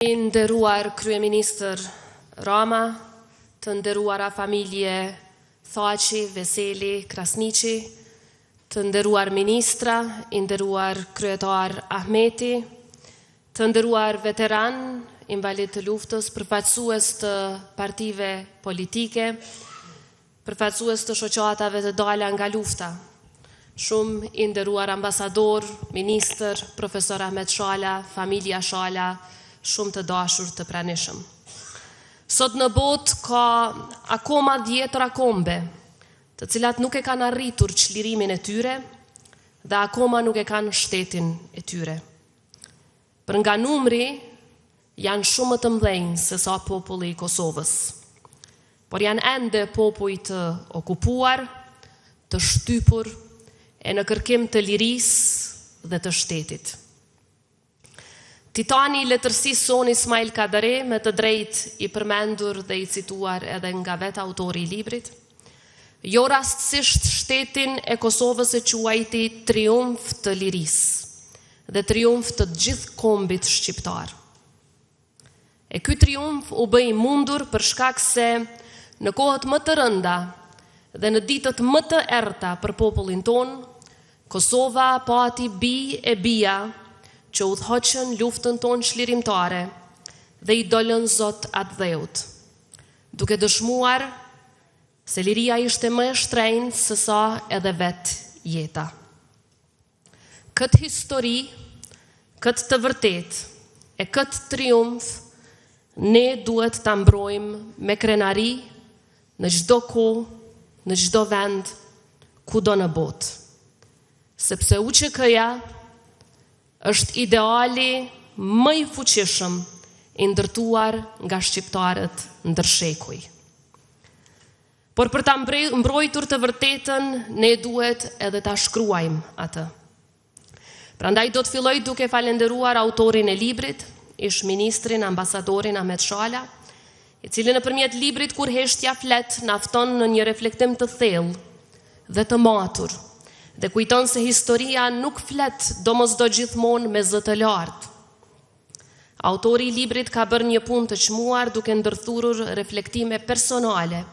Nderuar kryeministër Rama, të nderuara familje Thaçi, Veseli, Krasniqi, të nderuar ministra, i nderuar kryetar Ahmeti, të nderuar veteran, invalid të luftës, përfaqësues të partive politike, përfaqësues të shoqatave të dala nga lufta, shumë i nderuar ambasador, ministër, profesor Ahmet Shala, familja Shala, shumë të dashur të pranishëm. Sot në botë ka akoma 10 rakombe, të cilat nuk e kanë arritur çlirimin e tyre dhe akoma nuk e kanë shtetin e tyre. Për nga numri, janë shumë më të mëdhenj se sa populli i Kosovës, por janë ende popull të okupuar, të shtypur e në kërkim të lirisë dhe të shtetit. Titani i letërsisë Son Ismail Kadare, me të drejtë i përmendur dhe i cituar edhe nga vetë autori i librit, jo rastësisht shtetin e Kosovës e quajti triumf të lirisë dhe triumf të gjithë kombit shqiptar. E ky triumf u bë i mundur për shkak se në kohët më të rënda dhe në ditët më të errta për popullin ton, Kosova pati bij e bija që udhëhoqën luftën tonë çlirimtare dhe i dolën Zot atë dheut, duke dëshmuar se liria ishte më e shtrenjtë se sa edhe vetë jeta. Këtë histori, këtë të vërtet, e këtë triumf, ne duhet ta mbrojmë me krenari në çdo kohë, në çdo vend, kudo në botë. Sepse UÇK-ja është ideali më i fuqishëm i ndërtuar nga shqiptarët ndër shekuj. Por për ta mbrojtur të vërtetën, ne duhet edhe ta shkruajmë atë. Prandaj do të filloj duke falenderuar autorin e librit, ish ministrin, ambasadorin Ahmet Shala, i cili nëpërmjet librit kur heshtja flet na fton në një reflektim të thellë dhe të matur, dhe kujton se historia nuk flet domosdo gjithmonë me zë të lartë. Autori i librit ka bërë një punë të çmuar duke ndërthurur reflektime personale,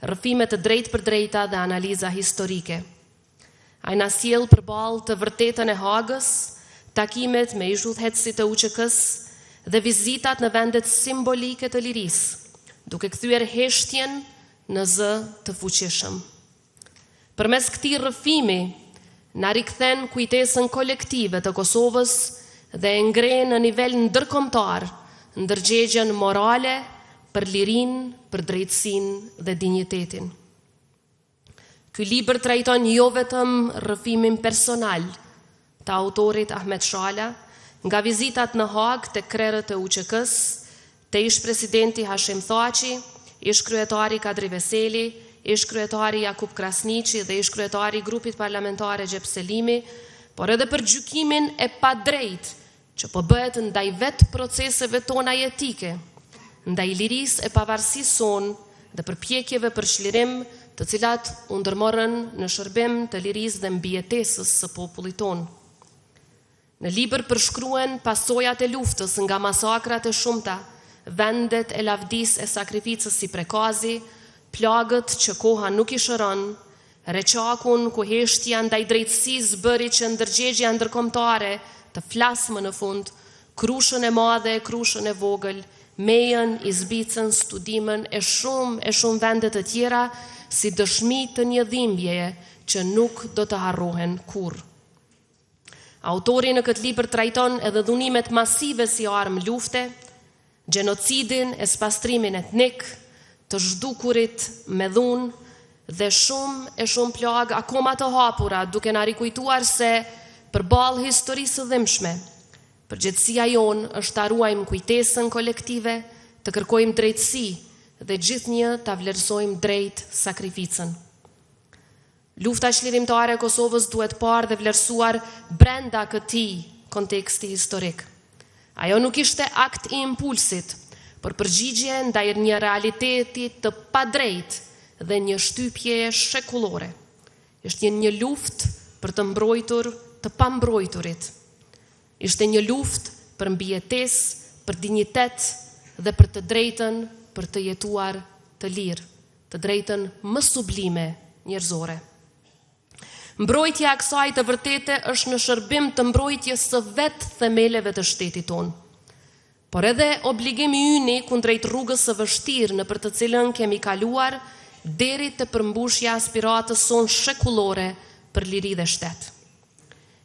rrëfime të drejtë për drejta dhe analiza historike. Ai na sjell përballë të vërtetën e Hagës, takimet me ish-udhëheqësit e UÇK-s dhe vizitat në vendet simbolike të lirisë, duke kthyer heshtjen në zë të fuqishëm. Përmes këtij rrëfimi, na rikthen kujtesën kolektive të Kosovës dhe e ngren në nivel ndërkombëtar ndërgjegjen morale për lirinë, për drejtësinë dhe dinjitetin. Ky libër trajton jo vetëm rrëfimin personal të autorit Ahmet Shala, nga vizitat në Hagë te krerët e UÇK-s, te ish-presidenti Hashim Thaçi, ish-kryetari Kadri Veseli, ish-kryetari Jakub Krasniqi dhe ish-kryetari i grupit parlamentare Xhep Selimi, por edhe për gjykimin e padrejtë që po bëhet ndaj vetë proceseve tona jetike, ndaj lirisë e pavarësisë son dhe përpjekjeve për çlirim, të cilat u ndërmorën në shërbim të lirisë dhe mbijetesës së popullit ton. Në libër përshkruen pasojat e luftës nga masakrat e shumta, vendet e lavdisë e sakrificës si Prekazi, plagët që koha nuk i shëron, reçakun ku heshtja ndaj drejtësisë bëri që ndërgjegja ndërkombëtare të flasë më në fund, krushën e madhe e krushën e vogël, Mejën, Izbicën, Studimin e shumë vende të tjera si dëshmi të një dhimbjeje që nuk do të harrohen kurrë. Autori në këtë libër trajton edhe dhunimet masive si armë lufte, gjenocidin e spastrimin etnik, të zhdukurit me dhunë dhe shumë plagë akoma të hapura, duke na rikujtuar se përballë historisë së dhimbshme, përgjegjësia jonë është ta ruajmë kujtesën kolektive, të kërkojmë drejtësi dhe gjithnjë ta vlerësojmë drejt sakrificën. Lufta çlirimtare e Kosovës duhet parë dhe vlerësuar brenda këtij konteksti historik. Ajo nuk ishte akt i impulsit, por përgjigje ndaj një realiteti të padrejtë dhe një shtypje shekullore. Ishte një luftë për të mbrojtur të pambrojturit. Ishte një luftë për mbijetesë, për dinjitet dhe për të drejtën për të jetuar të lirë, të drejtën më sublime njerëzore. Mbrojtja e kësaj të vërtete është në shërbim të mbrojtjes së vetë themeleve të shtetit tonë, por edhe obligimi yni kundrejt rrugës së vështirë në për të cilën kemi kaluar deri të përmbushja aspiratës sonë shekullore për liri dhe shtet.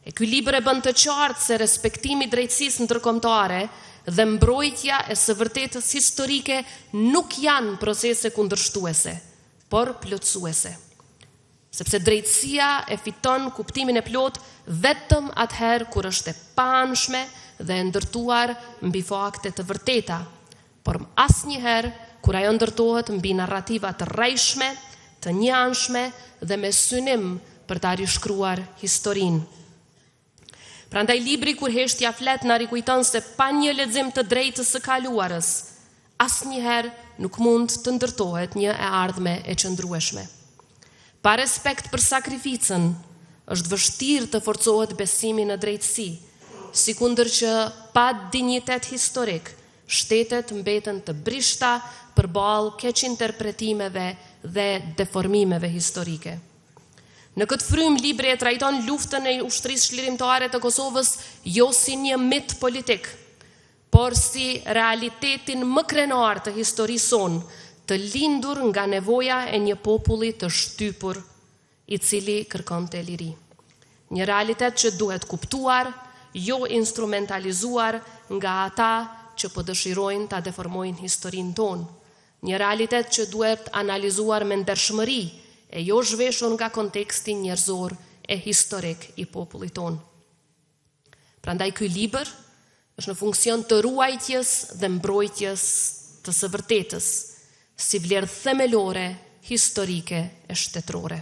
E ky libër e bën të qartë se respektimi i drejtësisë ndërkombëtare dhe mbrojtja e së vërtetës historike nuk janë procese kundërshtuese, por plotësuese. Sepse drejtësia e fiton kuptimin e plot vetëm atëherë kur është e paanshme dhe e ndërtuar mbi fakte të vërteta, por asnjëherë kur ajo ndërtohet mbi narrativa të rrejshme, të njanshme dhe me synim për ta rishkruar historinë. Prandaj libri kur heshtja flet na rikujton se pa një lexim të drejtës së kaluarës, asnjëherë nuk mund të ndërtohet një e ardhme e qëndrueshme. Pa respekt për sakrificën, është vështirë të forcohet besimi në drejtësi, sikundër që pa dinjitet historik, shtetet mbeten të brishta përballë keq interpretimeve dhe deformimeve historike. Në këtë frym, libri e trajton luftën e ushtrisë çlirimtare të Kosovës jo si një mit politik, por si realitetin më krenar të historisë sonë, të lindur nga nevoja e një populli të shtypur, i cili kërkonte liri. Një realitet që duhet kuptuar, jo instrumentalizuar nga ata që po dëshirojnë ta deformojnë historinë tonë. Një realitet që duhet analizuar me ndershmëri, e jo zhveshur nga konteksti njerëzor e historik i popullit tonë. Prandaj ky libër është në funksion të ruajtjes dhe mbrojtjes të së vërtetës, si vlerë themelore, historike e shtetërore.